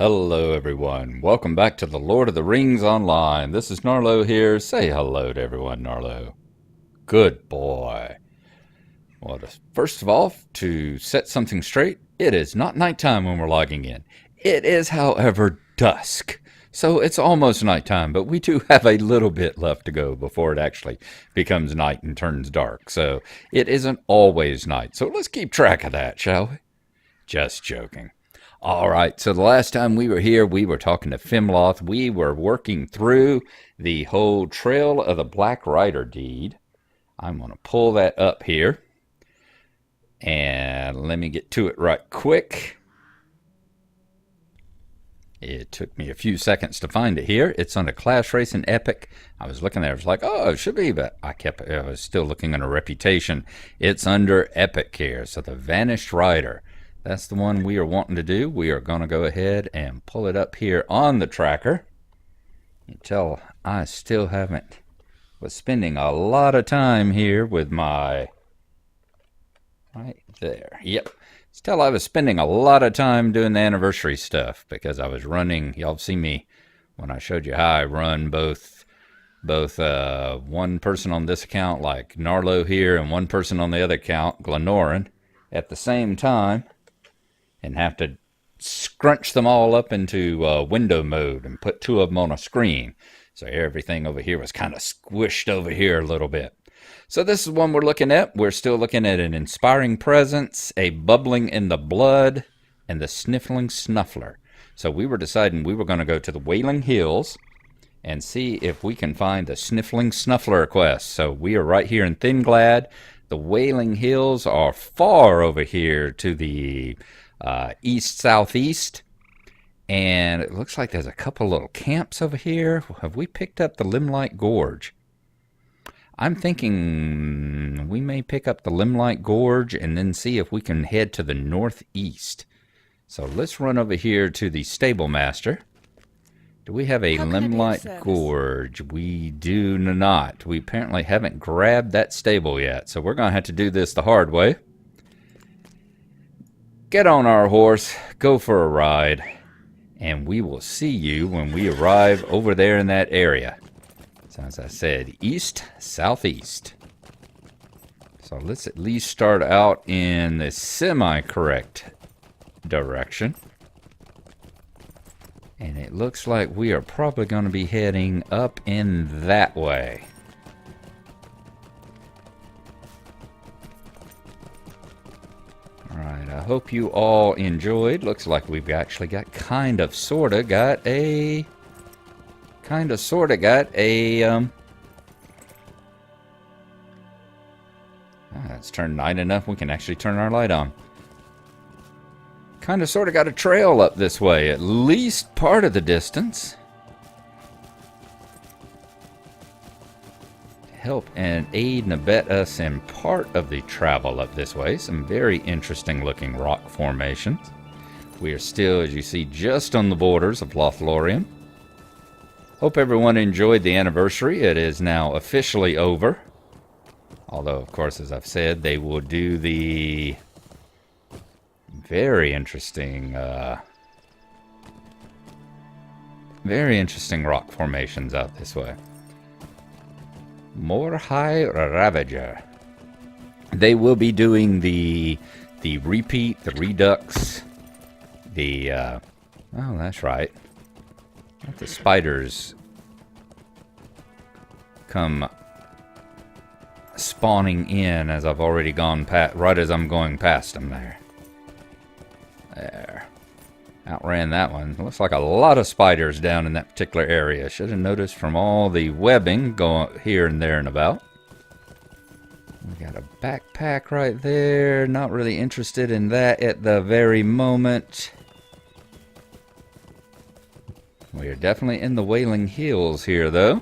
Hello everyone, welcome back to the Lord of the Rings Online. This is Gnarlo here. Say hello to everyone, Gnarlo. Good boy. Well, first of all, to set something straight, it is not nighttime when we're logging in. It is, however, dusk. So it's almost nighttime, but we do have a little bit left to go before it actually becomes night and turns dark. So it isn't always night. So let's keep track of that, shall we? Just joking. All right, so the last time we were here, we were talking to Fimloth. We were working through the whole Trail of the Black Rider deed. I'm going to pull that up here. And let me get to it right quick. It took me a few seconds to find it here. It's under Class Race and Epic. I was looking there. I was like, oh, it should be, but I was still looking under Reputation. It's under Epic here. So the Vanished Rider. That's the one we are wanting to do. We are going to go ahead and pull it up here on the tracker. Until I still was spending a lot of time here with my, right there. Yep. Still, I was spending a lot of time doing the anniversary stuff because I was running. Y'all see me when I showed you how I run both one person on this account like Gnarlo here and one person on the other account, Glennoran, at the same time. And have to scrunch them all up into window mode and put two of them on a screen. So everything over here was kind of squished over here a little bit. So this is one we're looking at. We're still looking at an Inspiring Presence, a Bubbling in the Blood, and the Sniffling Snuffler. So we were deciding we were going to go to the Wailing Hills and see if we can find the Sniffling Snuffler quest. So we are right here in Thinglad. The Wailing Hills are far over here to the east-southeast, and it looks like there's a couple little camps over here. Have we picked up the Limelight Gorge? I'm thinking we may pick up the Limelight Gorge and then see if we can head to the northeast. So let's run over here to the Stable Master. Do we have a Limelight Gorge? We do not. We apparently haven't grabbed that stable yet, so we're going to have to do this the hard way. Get on our horse, go for a ride, and we will see you when we arrive over there in that area. So as I said, east, southeast. So let's at least start out in the semi-correct direction. And it looks like we are probably going to be heading up in that way. Alright, I hope you all enjoyed. Looks like we've actually got sorta got a it's turned night enough we can actually turn our light on. Sorta got a trail up this way, at least part of the distance. Help and aid and abet us in part of the travel up this way. Some very interesting looking rock formations. We are still, as you see, just on the borders of Lothlorien. Hope everyone enjoyed the anniversary. It is now officially over. Although, of course, as I've said, they will do the very interesting rock formations out this way. Morhai Ravager. They will be doing the repeat, the redux, oh, that's right. Let the spiders come spawning in as I've already gone past, right as I'm going past them there. There. Outran that one. Looks like a lot of spiders down in that particular area. Should have noticed from all the webbing going here and there and about. We got a backpack right there. Not really interested in that at the very moment. We are definitely in the Wailing Hills here, though.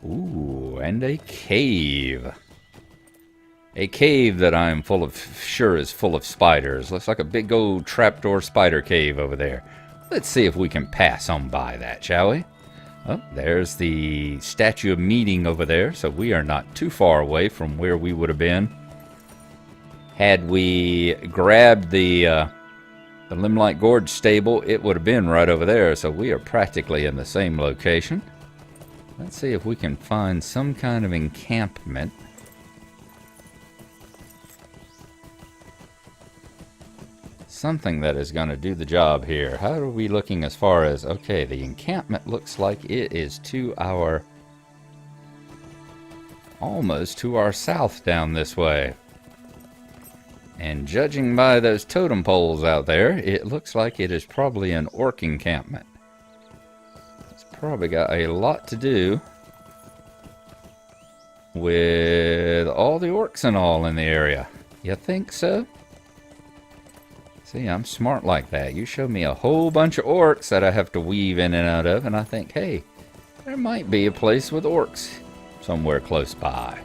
Ooh, and a cave. A cave that I'm sure is full of spiders. Looks like a big old trapdoor spider cave over there. Let's see if we can pass on by that, shall we? Oh, there's the Statue of Meeting over there, so we are not too far away from where we would have been had we grabbed the The Limelight Gorge stable, it would have been right over there, so we are practically in the same location. Let's see if we can find some kind of encampment. Something that is going to do the job here. How are we looking as far as... Okay, the encampment looks like it is to our... almost to our south down this way. And judging by those totem poles out there, it looks like it is probably an orc encampment. It's probably got a lot to do with all the orcs and all in the area. You think so? See, I'm smart like that. You show me a whole bunch of orcs that I have to weave in and out of, and I think, hey, there might be a place with orcs somewhere close by.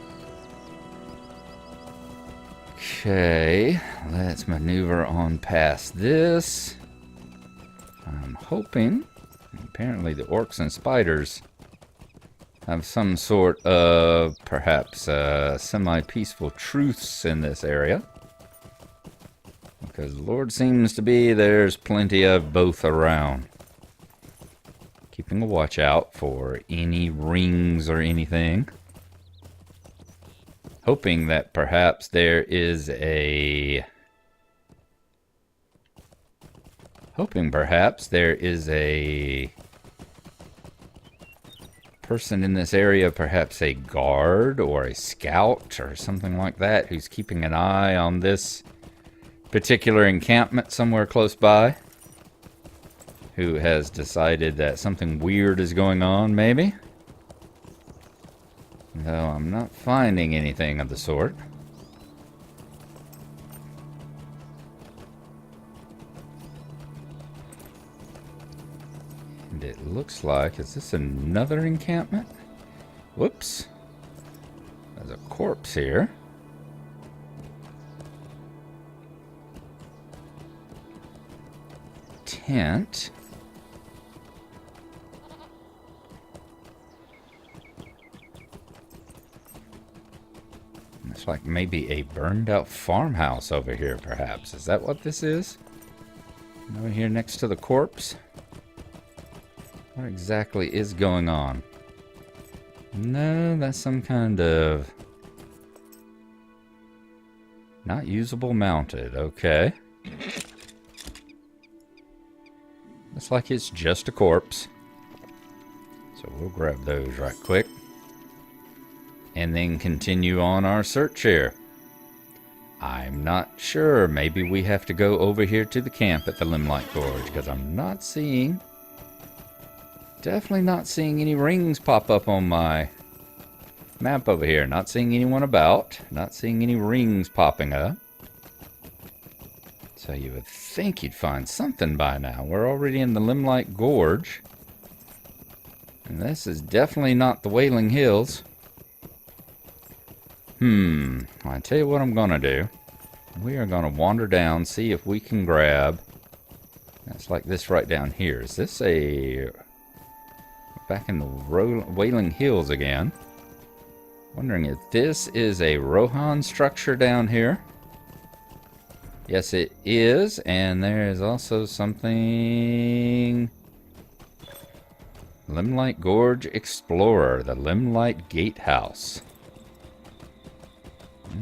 Okay, let's maneuver on past this. I'm hoping, apparently the orcs and spiders have some sort of, perhaps, semi-peaceful truce in this area. Because the Lord seems to be there's plenty of both around. Keeping a watch out for any rings or anything. Hoping that perhaps there is a... person in this area, perhaps a guard or a scout or something like that, who's keeping an eye on this particular encampment somewhere close by, who has decided that something weird is going on, maybe. Though I'm not finding anything of the sort. And it looks like, is this another encampment? Whoops. There's a corpse here. Tent. It's like maybe a burned out farmhouse over here, perhaps. Is that what this is? Over here next to the corpse? What exactly is going on? No, that's some kind of... not usable mounted. Okay. Looks like it's just a corpse. So we'll grab those right quick. And then continue on our search here. I'm not sure. Maybe we have to go over here to the camp at the Limelight Gorge, because I'm not seeing... definitely not seeing any rings pop up on my map over here. Not seeing anyone about. Not seeing any rings popping up. So you would think you'd find something by now. We're already in the Limelight Gorge. And this is definitely not the Wailing Hills. I tell you what I'm gonna do. We are gonna wander down, see if we can grab... that's like this right down here. Is this a... back in the Wailing Hills again. Wondering if this is a Rohan structure down here. Yes, it is. And there is also something... Limelight Gorge Explorer, the Limelight Gatehouse.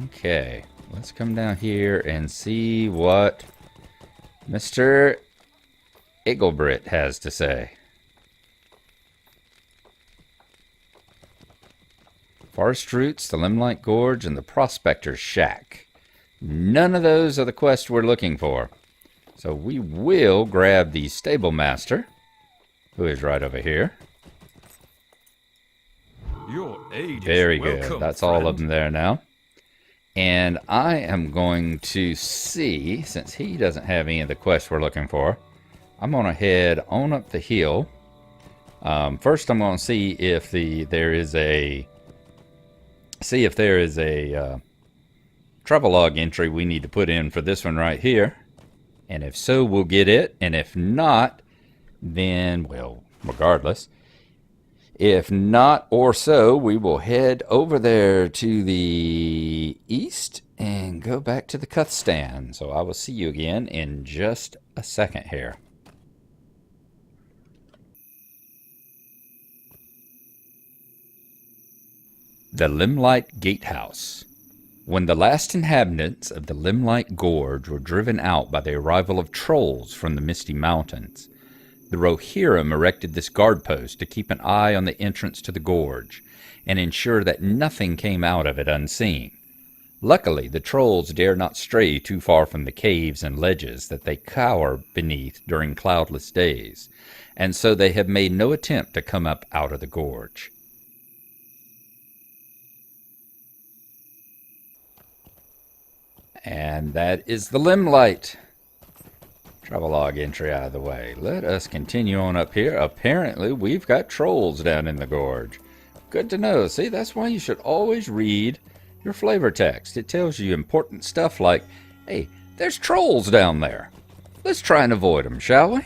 Okay, let's come down here and see what Mr. Eaglebrit has to say. Forest Roots, the Limelight Gorge, and the Prospector's Shack. None of those are the quests we're looking for. So we will grab the Stable Master, who is right over here. Your aid Very is good. welcome, That's friend. all of them there now. And I am going to see, since he doesn't have any of the quests we're looking for, I'm going to head on up the hill. First, I'm going to see if there is a travelogue entry we need to put in for this one right here. And if so, we'll get it. And if not, then, well, regardless. If not or so, we will head over there to the east and go back to the Cuthstan. So I will see you again in just a second here. The Limelight Gatehouse. When the last inhabitants of the Limelight Gorge were driven out by the arrival of trolls from the Misty Mountains, the Rohirrim erected this guard post to keep an eye on the entrance to the gorge and ensure that nothing came out of it unseen. Luckily, the trolls dare not stray too far from the caves and ledges that they cower beneath during cloudless days, and so they have made no attempt to come up out of the gorge. And that is the Limelight. Travelogue entry out of the way. Let us continue on up here. Apparently, we've got trolls down in the gorge. Good to know. See, that's why you should always read your flavor text. It tells you important stuff like, hey, there's trolls down there. Let's try and avoid them, shall we?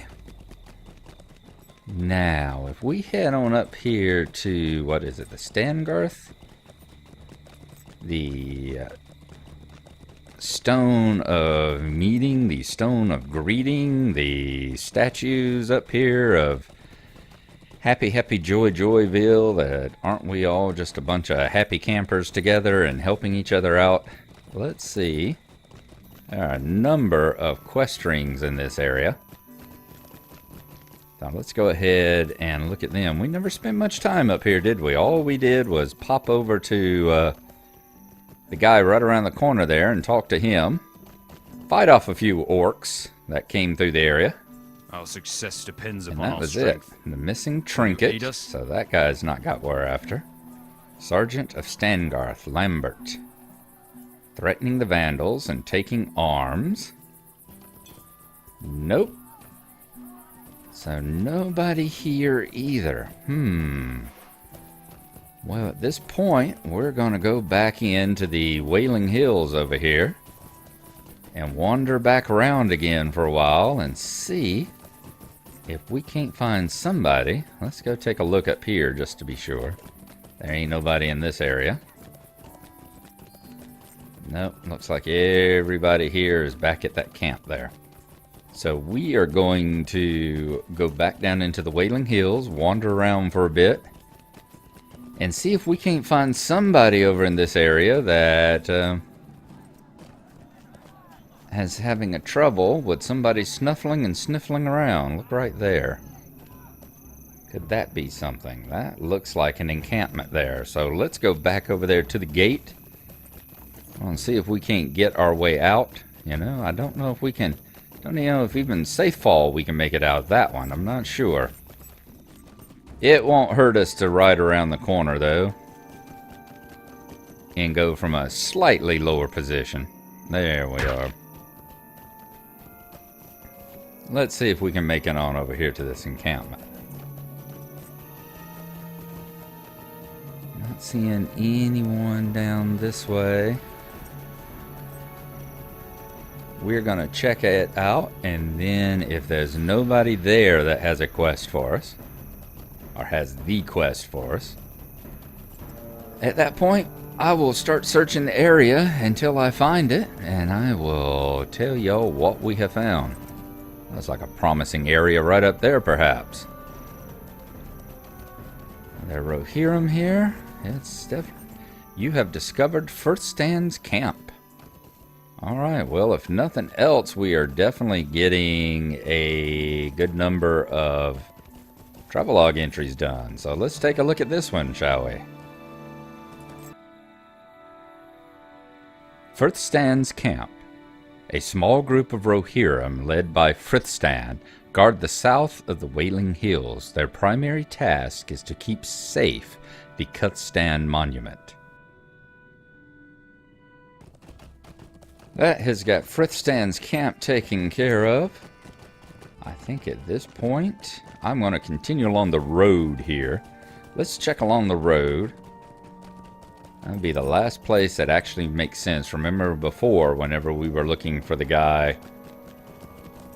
Now, if we head on up here to, what is it, the Stangarth? The Stone of Meeting, the Stone of Greeting, the statues up here of Happy, Happy, Joy, Joyville, that aren't we all just a bunch of happy campers together and helping each other out? Let's see. There are a number of quest rings in this area. Now let's go ahead and look at them. We never spent much time up here, did we? All we did was pop over to the guy right around the corner there and talk to him. Fight off a few orcs that came through the area. Our success depends And upon that our was strength. it. The missing trinket. Aid us? So that guy's not got what we're after. Sergeant of Stangarth, Lambert. Threatening the Vandals and taking arms. Nope. So nobody here either. Well, at this point, we're going to go back into the Wailing Hills over here and wander back around again for a while and see if we can't find somebody. Let's go take a look up here just to be sure. There ain't nobody in this area. Nope, looks like everybody here is back at that camp there. So we are going to go back down into the Wailing Hills, wander around for a bit, and see if we can't find somebody over in this area that has having a trouble with somebody snuffling and sniffling around. Look right there. Could that be something? That looks like an encampment there. So let's go back over there to the gate and see if we can't get our way out. You know, I don't know if we can. Don't even know if even safe fall we can make it out of that one. I'm not sure. It won't hurt us to ride around the corner, though, and go from a slightly lower position. There we are. Let's see if we can make it on over here to this encampment. Not seeing anyone down this way. We're going to check it out, and then if there's nobody there that has a quest for us, or has the quest for us, at that point, I will start searching the area until I find it, and I will tell y'all what we have found. That's like a promising area right up there, perhaps. There, Rohirrim here. It's definitely. You have discovered Firthstan's camp. Alright, well, if nothing else, we are definitely getting a good number of travelogue entries done. So let's take a look at this one, shall we? Firthstan's camp. A small group of Rohirrim, led by Frithstan, guard the south of the Wailing Hills. Their primary task is to keep safe the Cuthstan Monument. That has got Frithstan's camp taken care of. I think at this point, I'm going to continue along the road here. Let's check along the road. That'll be the last place that actually makes sense. Remember before, whenever we were looking for the guy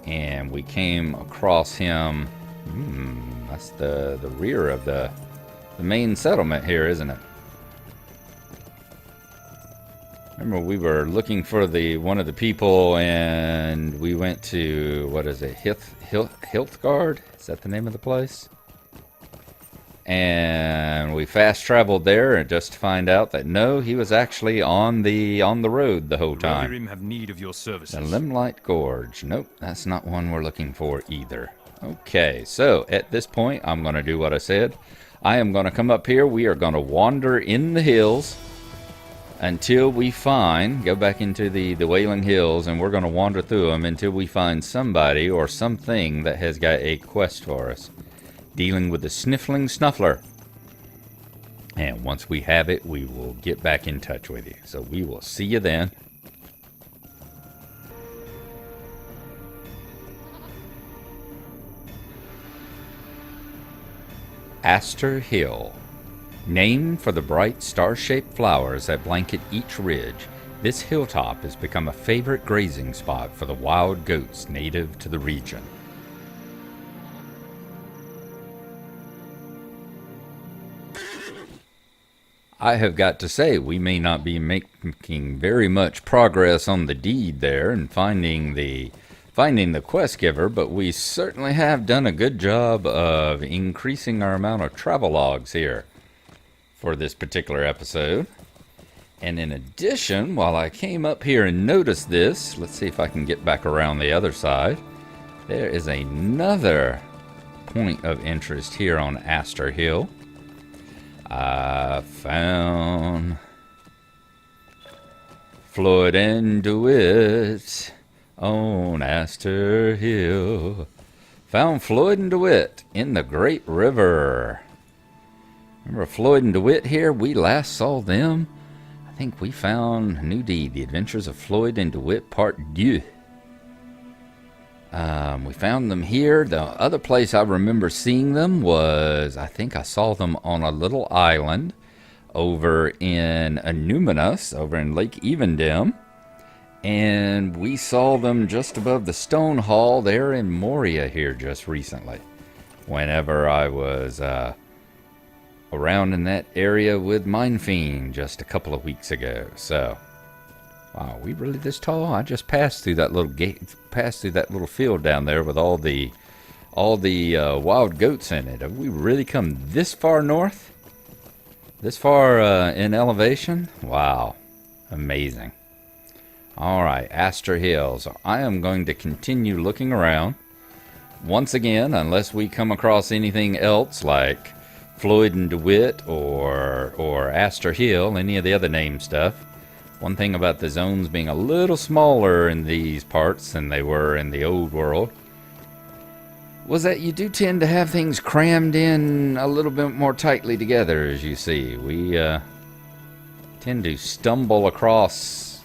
and we came across him. That's the rear of the main settlement here, isn't it? Remember, we were looking for one of the people, and we went to, what is it, Hilthgard? Is that the name of the place? And we fast traveled there, and just to find out that no, he was actually on the road the whole time. Rohirrim have need of your services. The Limelight Gorge. Nope, that's not one we're looking for either. Okay, so at this point, I'm going to do what I said. I am going to come up here. We are going to wander in the hills until we find, go back into the Wailing Hills, and we're going to wander through them until we find somebody or something that has got a quest for us. Dealing with the Sniffling Snuffler. And once we have it, we will get back in touch with you. So we will see you then. Aster Hill. Named for the bright star-shaped flowers that blanket each ridge, this hilltop has become a favorite grazing spot for the wild goats native to the region. I have got to say, we may not be making very much progress on the deed there and finding the quest giver, but we certainly have done a good job of increasing our amount of travelogues here for this particular episode. And in addition, while I came up here and noticed this, let's see if I can get back around the other side. There is another point of interest here on Aster Hill. I found Floyd and DeWitt on Aster Hill. Found Floyd and DeWitt in the Great River. Remember Floyd and DeWitt here? We last saw them. I think we found New Deed, The Adventures of Floyd and DeWitt, Part 2. We found them here. The other place I remember seeing them was, I think I saw them on a little island over in Anuminus, over in Lake Evendem. And we saw them just above the Stone Hall there in Moria here just recently. Whenever I was around in that area with Mindfiend just a couple of weeks ago. So, wow, are we really this tall? I just passed through that little gate, passed through that little field down there with all the wild goats in it. Have we really come this far north? This far in elevation? Wow, amazing. All right, Aster Hills. I am going to continue looking around. Once again, unless we come across anything else like Floyd and DeWitt or Aster Hill, any of the other name stuff. One thing about the zones being a little smaller in these parts than they were in the old world was that you do tend to have things crammed in a little bit more tightly together, as you see. We tend to stumble across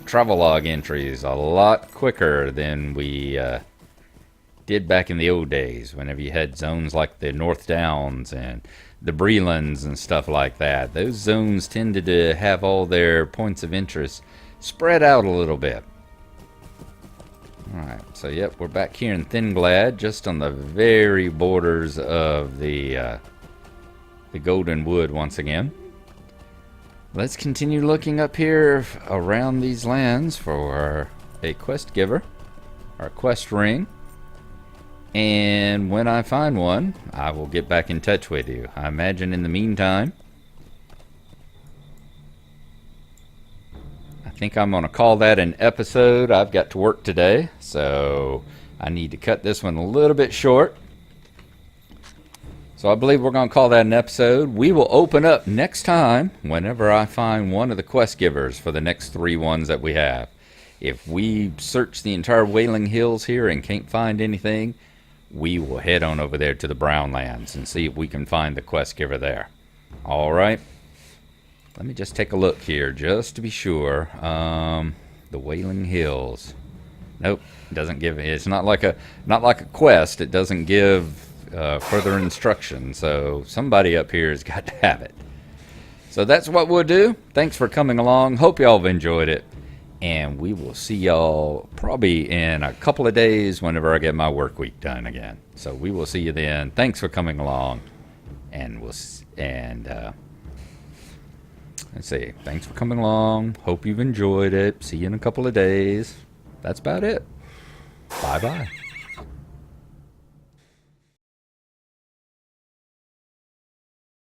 travelogue entries a lot quicker than we did back in the old days, whenever you had zones like the North Downs and the Brelands and stuff like that. Those zones tended to have all their points of interest spread out a little bit. Alright, so yep, we're back here in Thinglad, just on the very borders of the Golden Wood once again. Let's continue looking up here around these lands for a quest giver, our quest ring. And when I find one, I will get back in touch with you. I imagine in the meantime, I think I'm going to call that an episode. I've got to work today, so I need to cut this one a little bit short. So I believe we're going to call that an episode. We will open up next time whenever I find one of the quest givers for the next 3 ones that we have. If we search the entire Wailing Hills here and can't find anything, we will head on over there to the Brownlands and see if we can find the quest giver there. All right. Let me just take a look here just to be sure. The Wailing Hills. Nope, doesn't give. It's not like a quest. It doesn't give further instruction. So somebody up here has got to have it. So that's what we'll do. Thanks for coming along. Hope y'all have enjoyed it. And we will see y'all probably in a couple of days whenever I get my work week done again. So we will see you then. Thanks for coming along. And Let's see. Thanks for coming along. Hope you've enjoyed it. See you in a couple of days. That's about it. Bye-bye.